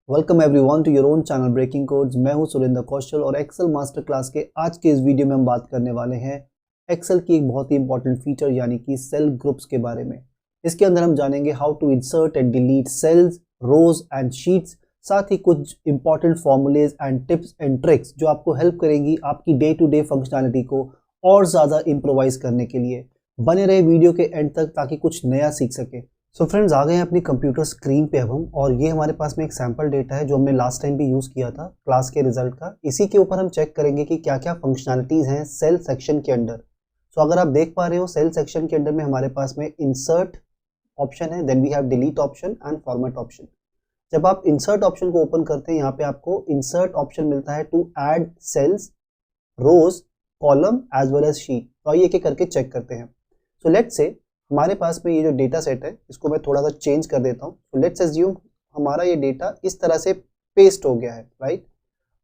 Welcome everyone to your own channel breaking codes. मैं हूं सुरेंद्र कौशल और एक्सेल मास्टर क्लास के आज के इस वीडियो में हम बात करने वाले हैं एक्सेल की एक बहुत ही इंपॉर्टेंट फीचर यानी कि सेल ग्रुप्स के बारे में। इसके अंदर हम जानेंगे how to insert and delete cells, rows and sheets, साथ ही कुछ important formulas and tips and tricks जो आपको हेल्प करेंगी आपकी डे टू डे फंक्शनैलिटी को और ज़्यादा इम्प्रोवाइज करने के लिए। बने रहे वीडियो के एंड तक ताकि कुछ नया सीख सके। सो फ्रेंड्स, आ गए हैं अपनी कंप्यूटर स्क्रीन पे अब हम, और ये हमारे पास में एक सैम्पल डेटा है जो हमने लास्ट टाइम भी यूज़ किया था क्लास के रिजल्ट का। इसी के ऊपर हम चेक करेंगे कि क्या क्या फंक्शनैलिटीज़ हैं सेल सेक्शन के अंदर। सो अगर आप देख पा रहे हो, सेल सेक्शन के अंदर में हमारे पास में इंसर्ट ऑप्शन है, then we have delete option and format option. जब आप इंसर्ट ऑप्शन को ओपन करते हैं, यहाँ पे आपको इंसर्ट ऑप्शन मिलता है to add cells, rows, column as well as sheet. तो आइए एक एक करके चेक करते हैं। सो लेट्स से हमारे पास में ये जो डेटा सेट है इसको मैं थोड़ा सा चेंज कर देता हूँ। तो लेट्स अज्यूम हमारा ये डेटा इस तरह से पेस्ट हो गया है, राइट।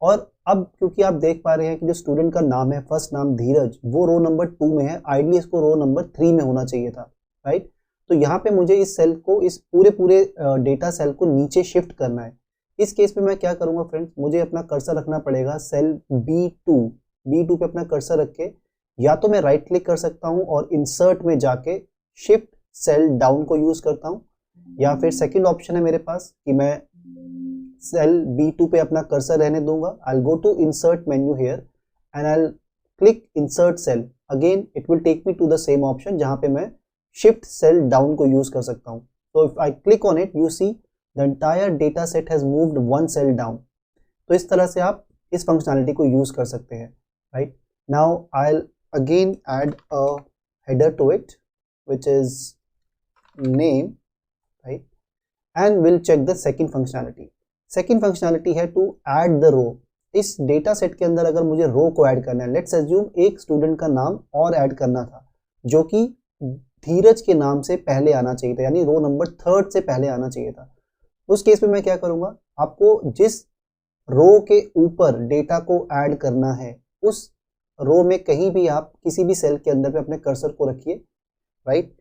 और अब क्योंकि आप देख पा रहे हैं कि जो स्टूडेंट का नाम है, फर्स्ट नाम धीरज, वो रो नंबर 2 में है, आइडली इसको रो नंबर 3 में होना चाहिए था, राइट। तो यहाँ पे मुझे इस सेल को, इस पूरे डेटा सेल को नीचे शिफ्ट करना है। इस केस में मैं क्या करूँगा फ्रेंड्स, मुझे अपना कर्सर रखना पड़ेगा सेल B2 पे अपना कर्सर रख के, या तो मैं राइट क्लिक कर सकता हूँ और इंसर्ट में जाके शिफ्ट सेल डाउन को यूज करता हूँ, या फिर सेकंड ऑप्शन है मेरे पास कि मैं सेल B2 पे अपना कर्सर रहने दूंगा। I will go to insert menu here and I will click insert cell. Again it will take me to the same option जहां पे मैं शिफ्ट सेल डाउन को यूज कर सकता हूँ। तो if I click on it, you see the entire data set has moved 1 cell down. तो इस तरह से आप इस फंक्शनैलिटी को यूज कर सकते हैं, right. Now I will again add a header to it which is name, right, and we'll check the second functionality. Second functionality है to add the row. इस डेटा सेट के अंदर अगर मुझे रो को ऐड करना है, लेट्स अज्यूम एक स्टूडेंट का नाम और ऐड करना था जो कि धीरज के नाम से पहले आना चाहिए था, यानी रो नंबर 3 से पहले आना चाहिए था। उस केस में मैं क्या करूंगा, आपको जिस रो के ऊपर डेटा को ऐड करना है उस रो में कहीं भी आप किसी भी सेल के अंदर पे अपने कर्सर को रखिए, right.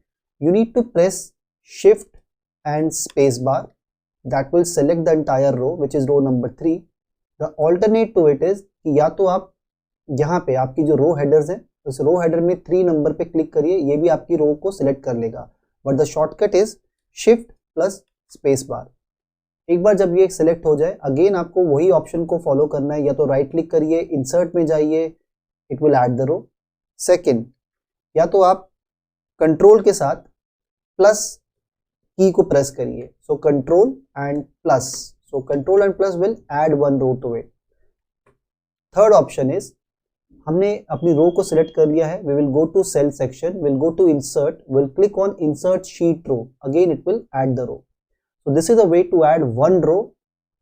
You need to press shift and space bar. That will select the entire row which is row number 3. The alternate to it is कि या तो आप यहाँ पे आपकी जो रो हेडर्स हैं उस रो हेडर में 3 नंबर पे क्लिक करिए, ये भी आपकी रो को सिलेक्ट कर लेगा, but the shortcut is shift plus space bar. एक बार जब ये सिलेक्ट हो जाए, अगेन आपको वही ऑप्शन को फॉलो करना है, या तो राइट क्लिक करिए, इंसर्ट में जाइए, it will add the row. Second, या तो आप कंट्रोल के साथ प्लस की को प्रेस करिए, so control and plus, so control and plus will add 1 row to it. Third option is, हमने अपनी रो को सिलेक्ट कर लिया है, we will go to cell section, will go to insert, will click on insert sheet row, again it will add the row. So this is a way to add 1 row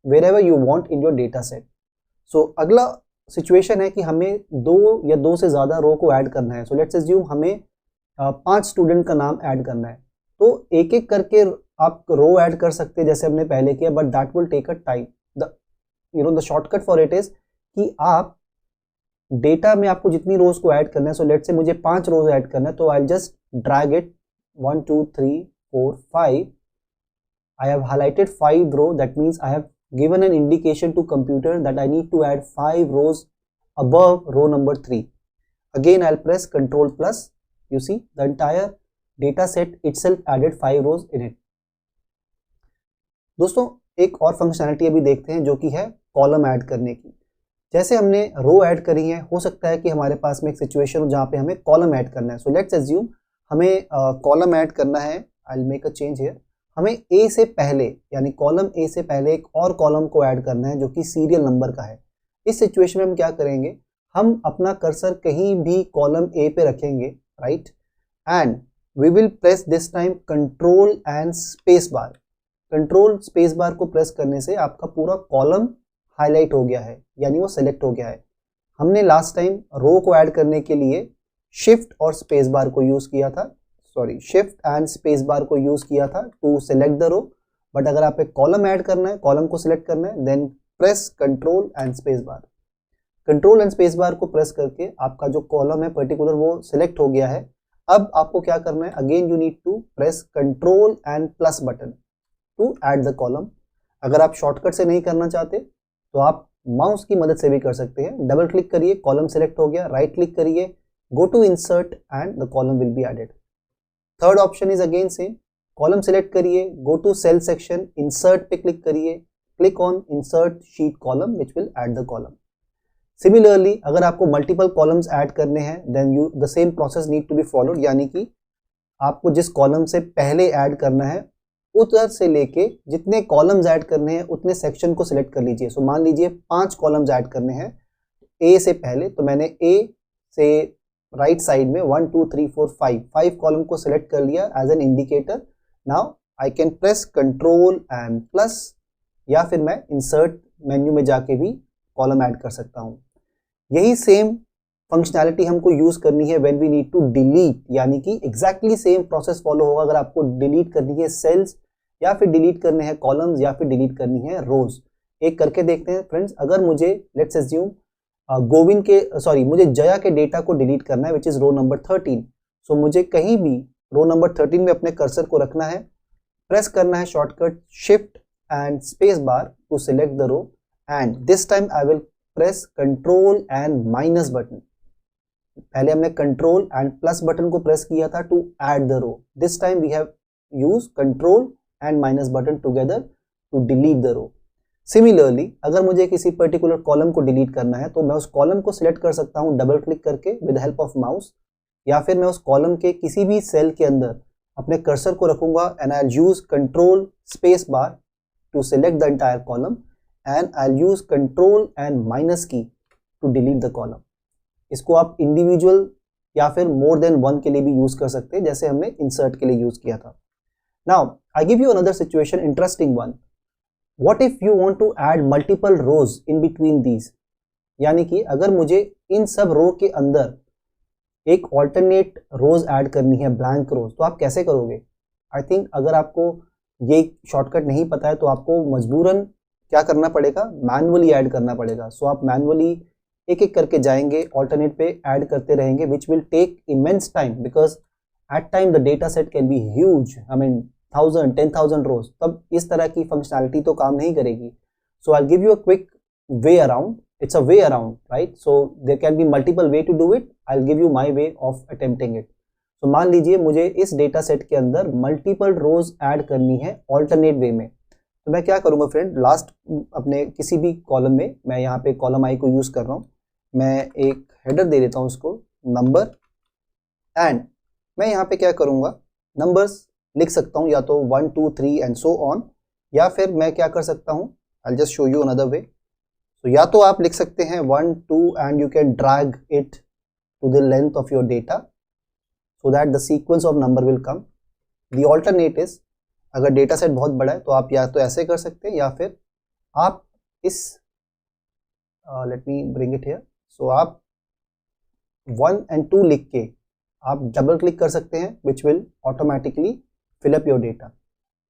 wherever you want in your data set. So अगला situation है कि हमें 2 या 2 से ज्यादा रो को add करना है। सो लेट्स अज्यूम हमें 5 स्टूडेंट का नाम ऐड करना है, तो एक एक करके आप रो ऐड कर सकते हैं जैसे हमने पहले किया, but that will take a time. The shortcut for it is कि आप डेटा में आपको जितनी रोज को ऐड करना है, सो लेट्स से मुझे 5 रोज ऐड करना है, तो I just drag it 1 2 3 4 5। I have highlighted 5 row, that means I have given an indication to computer that I need to add 5 rows above row number 3. Again I'll press control plus. You see the entire data set itself added 5 rows in it. दोस्तों, एक और functionality अभी देखते हैं जो कि है column add करने की। जैसे हमने रो ऐड करी है, हो सकता है कि हमारे पास में एक सिचुएशन हो जहाँ पे हमें कॉलम ऐड करना है। सो लेट्स अज्यूम हमें कॉलम ऐड करना है। I will make a change here. हमें ए से पहले, यानी कॉलम ए से पहले एक और कॉलम को ऐड करना है जो कि सीरियल नंबर का है। इस सिचुएशन में हम क्या करेंगे, हम अपना कर्सर कहीं भी कॉलम ए पे रखेंगे, right, and we will press this time control and space bar. Control space bar को प्रेस करने से आपका पूरा कॉलम हाईलाइट हो गया है, यानी वो सेलेक्ट हो गया है। हमने लास्ट टाइम रो को ऐड करने के लिए शिफ्ट और स्पेस बार को यूज किया था, शिफ्ट एंड स्पेस बार को यूज किया था to select the row, but अगर आप एक कॉलम ऐड करना है, कॉलम को सिलेक्ट करना है, then press control and space bar. Control and space bar को प्रेस करके आपका जो कॉलम है पर्टिकुलर वो सिलेक्ट हो गया है। अब आपको क्या करना है, again you need to press control and plus button to add the column अगर आप शॉर्टकट से नहीं करना चाहते तो आप माउस की मदद से भी कर सकते हैं। डबल क्लिक करिए, कॉलम सेलेक्ट हो गया, राइट क्लिक करिए, go to insert and the column will be added. Third option is again same, column select करिए, go to cell section, insert पे क्लिक करिए, click on insert sheet column which will add the column. Similarly अगर आपको multiple columns add करने हैं then you the same process need to be followed, यानी कि आपको जिस कॉलम से पहले ऐड करना है उधर से लेके जितने कॉलम्स ऐड करने हैं उतने सेक्शन को सिलेक्ट कर लीजिए। सो मान लीजिए 5 कॉलम्स ऐड करने हैं ए से पहले, तो मैंने ए से राइट साइड में 1 2 3 4 5 कॉलम को सिलेक्ट कर लिया as an indicator. Now I can press control and plus, या फिर मैं इंसर्ट मेन्यू में जाके भी कॉलम ऐड कर सकता हूँ। यही सेम फंक्शनैलिटी हमको यूज करनी है when we need to delete, यानी कि एग्जैक्टली सेम प्रोसेस फॉलो होगा अगर आपको डिलीट करनी है सेल्स, या फिर डिलीट करने हैं कॉलम्स, या फिर डिलीट करनी है रोज। एक करके देखते हैं फ्रेंड्स। अगर मुझे लेट्स अज्यूम गोविंद के मुझे जया के डेटा को डिलीट करना है विच इज रो नंबर 13। सो मुझे कहीं भी रो नंबर 13 में अपने कर्सर को रखना है, प्रेस करना है shortcut shift and space bar to select the row, and this time I will press control and minus button. पहले हमने कंट्रोल एंड प्लस बटन को प्रेस किया था to add the row, this time we have use control and minus button together to delete the row. Similarly अगर मुझे किसी particular column को delete करना है तो मैं उस कॉलम को सिलेक्ट कर सकता हूं डबल क्लिक करके विद हेल्प ऑफ माउस, या फिर मैं उस कॉलम के किसी भी सेल के अंदर अपने कर्सर को रखूंगा and I use control space bar to select the entire column, and I use control and minus key to delete the column. इसको आप इंडिविजुअल या फिर मोर देन वन के लिए भी यूज कर सकते हैं, जैसे हमने इंसर्ट के लिए यूज किया था। Now I give you another situation, interesting one. What if you want to add multiple rows in between these, यानी कि अगर मुझे इन सब रो के अंदर एक ऑल्टरनेट रोज ऐड करनी है, ब्लैंक रोज, तो आप कैसे करोगे? आई थिंक अगर आपको ये शॉर्टकट नहीं पता है तो आपको मजबूरन क्या करना पड़ेगा, मैनुअली ऐड करना पड़ेगा। सो आप मैनुअली एक एक करके जाएंगे, ऑल्टरनेट पे ऐड करते रहेंगे, which will take immense time because at time the data set can be huge, I mean 1000 10,000 rows, तब इस तरह की फंक्शनैलिटी तो काम नहीं करेगी। So I give you a quick way around, it's a way around, right? So there can be multiple way to do it. I'll give you my way of attempting it. So मान लीजिए मुझे इस data set के अंदर multiple रोज add करनी है alternate way में, तो मैं क्या करूंगा फ्रेंड, लास्ट अपने किसी भी कॉलम में, मैं यहाँ पे कॉलम आई को यूज कर रहा हूँ, मैं एक हेडर दे देता हूँ उसको नंबर, एंड मैं यहाँ पे क्या करूंगा, नंबर्स लिख सकता हूँ या तो 1 2 3 एंड सो ऑन, या फिर मैं क्या कर सकता हूँ, I'll just show you another way. तो या तो आप लिख सकते हैं 1 2 and you can drag it to the length of your data so that the sequence of number will come. The alternate is, अगर डेटा सेट बहुत बड़ा है तो आप या तो ऐसे कर सकते हैं, या फिर आप इस let me bring it here, so आप 1 and 2 लिख के आप डबल क्लिक कर सकते हैं which will automatically fill up your data,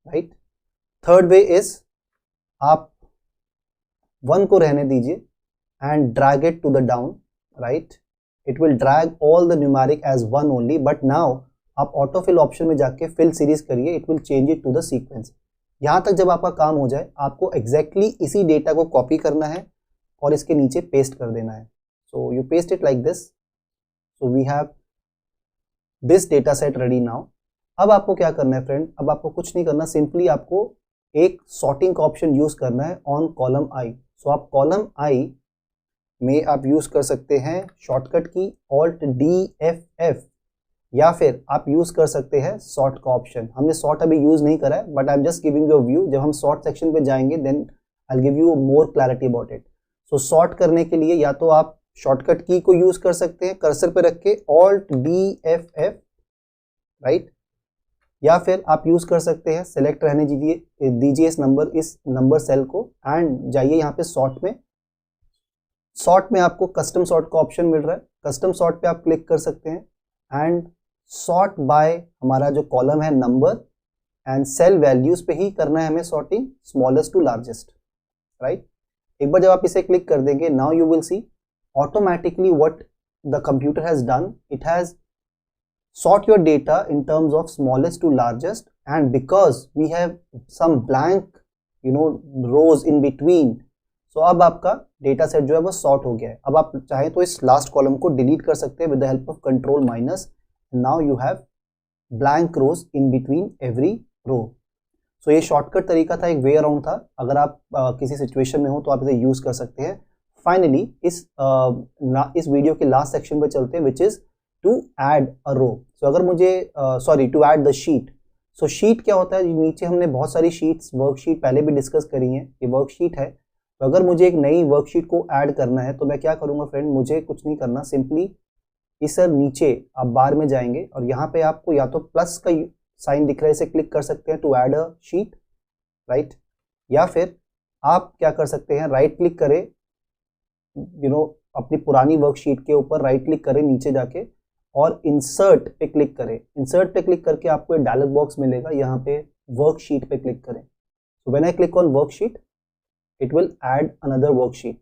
right. Third way is, आप 1 को रहने दीजिए and drag it to the down, right, it will drag all the numeric as 1 only, but now आप ऑटो फिल ऑप्शन में जाके fill series करिए, it will change it to the sequence. यहाँ तक जब आपका काम हो जाए आपको एग्जैक्टली इसी डेटा को कॉपी करना है और इसके नीचे पेस्ट कर देना है। So you paste it like this, so we have this data set ready now. अब आपको क्या करना है फ्रेंड, अब आपको कुछ नहीं करना, सिंपली आपको एक सॉर्टिंग का ऑप्शन यूज करना है ऑन कॉलम आई। सो आप कॉलम आई में आप यूज कर सकते हैं शॉर्टकट की Alt D F, या फिर आप यूज कर सकते हैं सॉर्ट का ऑप्शन। हमने सॉर्ट अभी यूज नहीं करा है, but I am just giving you a view. जब हम सॉर्ट सेक्शन पे जाएंगे then I will give you more clarity about it. So sort करने के लिए या तो आप शॉर्टकट की को यूज कर सकते हैं कर्सर पे रख के Alt D F, राइट, या फिर आप यूज कर सकते हैं सेलेक्ट रहने दीजिए इस नंबर सेल को एंड जाइए यहाँ पे सॉर्ट में। सॉर्ट में आपको कस्टम सॉर्ट का ऑप्शन मिल रहा है, कस्टम सॉर्ट पे आप क्लिक कर सकते हैं एंड सॉर्ट बाय हमारा जो कॉलम है नंबर एंड सेल वैल्यूज पे ही करना है हमें sorting, smallest to largest, right. एक बार जब आप इसे क्लिक कर देंगे, now you will see automatically what the computer has done, it has sort your data in terms of smallest to largest, and because we have some blank rows in between. So अब आपका data set जो है वो sort हो गया है। अब आप चाहें तो इस लास्ट कॉलम को डिलीट कर सकते हैं with the help of control minus. Now you have blank rows in between every row. So ये शॉर्टकट तरीका था, एक वे अराउंड था। अगर आप किसी सिचुएशन में हो तो आप इसे यूज कर सकते हैं। फाइनली इस वीडियो के लास्ट सेक्शन पे चलते हैं, which is to add a row. So अगर मुझे to add the sheet. So sheet क्या होता है, नीचे हमने बहुत सारी शीट्स वर्कशीट पहले भी डिस्कस करी हैं, ये वर्कशीट है। तो अगर मुझे एक नई वर्कशीट को ऐड करना है तो मैं क्या करूंगा फ्रेंड, मुझे कुछ नहीं करना, सिंपली इस नीचे आप बार में जाएंगे और यहाँ पे आपको या तो प्लस का साइन दिख रहा है, इसे क्लिक कर सकते हैं to add a sheet, right. या फिर आप क्या कर सकते हैं, राइट क्लिक करें, अपनी पुरानी वर्कशीट के ऊपर राइट क्लिक करें नीचे जाके और इंसर्ट पे क्लिक करें। इंसर्ट पे क्लिक करके आपको एक डायलॉग बॉक्स मिलेगा, यहाँ पे वर्कशीट पे क्लिक करें। So when I click on worksheet it will add another worksheet.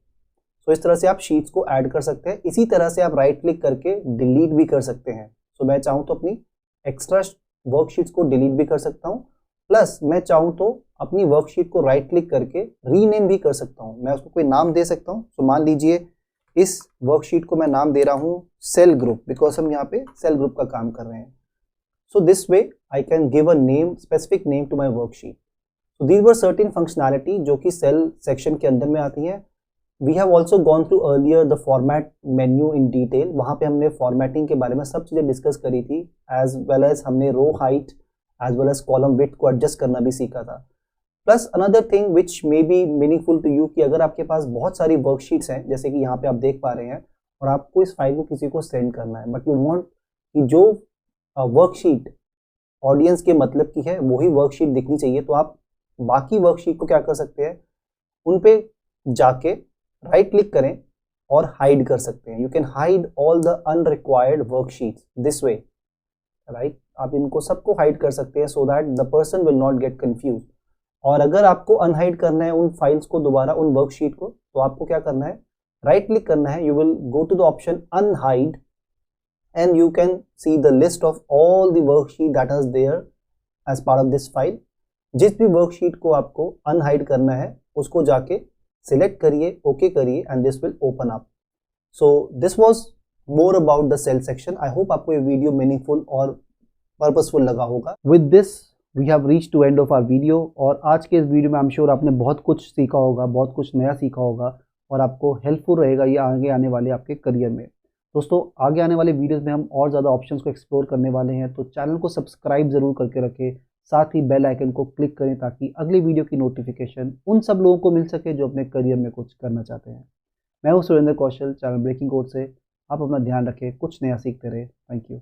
So इस तरह से आप शीट्स को ऐड कर सकते हैं। इसी तरह से आप राइट क्लिक करके डिलीट भी कर सकते हैं। सो मैं चाहूँ तो अपनी एक्स्ट्रा वर्कशीट्स को डिलीट भी कर सकता हूँ, प्लस मैं चाहूँ तो अपनी वर्कशीट को राइट क्लिक करके रीनेम भी कर सकता हूँ। मैं उसको कोई नाम दे सकता हूँ। सो मान लीजिए इस वर्कशीट को मैं नाम दे रहा हूँ सेल ग्रुप, बिकॉज हम यहाँ पे सेल ग्रुप का काम कर रहे हैं। So this way I can give a name, specific name to my worksheet. So these were certain functionality जो कि सेल सेक्शन के अंदर में आती है। We have also gone through earlier the format menu in detail. वहाँ पे हमने फॉर्मेटिंग के बारे में सब चीज़ें डिस्कस करी थी, एज वेल एज हमने row height as well as column width को एडजस्ट करना भी सीखा था। Plus another thing which may be meaningful to you, कि अगर आपके पास बहुत सारी वर्कशीट्स हैं, जैसे कि यहाँ पे आप देख पा रहे हैं, और आपको इस फाइल को किसी को सेंड करना है, बट यू वांट कि जो वर्कशीट ऑडियंस के मतलब की है वही वर्कशीट दिखनी चाहिए, तो आप बाकी वर्कशीट को क्या कर सकते हैं, उन पे जाके राइट क्लिक करें और हाइड कर सकते हैं। You can hide all the unrequired worksheets this way, right. आप इनको सबको हाइड कर सकते हैं so that the person will not get confuse. और अगर आपको अनहाइड करना है उन फाइल्स को दोबारा, उन वर्कशीट को, तो आपको क्या करना है, राइट क्लिक करना है। You will go to the option unhide and you can see the list of all the worksheet that is there as part of this file. जिस भी वर्कशीट को आपको अनहाइड करना है उसको जाके सिलेक्ट करिए, ओके करिए, and this will open up. So this was more about the cell section. I hope आपको ये वीडियो मीनिंगफुल और पर्पसफुल लगा होगा। With this we have reach to end of our video. और आज के इस वीडियो में आई एम श्योर आपने बहुत कुछ सीखा होगा, बहुत कुछ नया सीखा होगा और आपको हेल्पफुल रहेगा ये आगे आने वाले आपके करियर में। दोस्तों आगे आने वाले वीडियोस में हम और ज़्यादा ऑप्शंस को एक्सप्लोर करने वाले हैं, तो चैनल को सब्सक्राइब ज़रूर करके रखें, साथ ही बेल आइकन को क्लिक करें ताकि अगली वीडियो की नोटिफिकेशन उन सब लोगों को मिल सके जो अपने करियर में कुछ करना चाहते हैं। मैं हूँ सुरेंद्र कौशल, चैनल ब्रेकिंग कोड से। आप अपना ध्यान रखें, कुछ नया सीखते रहे। Thank you.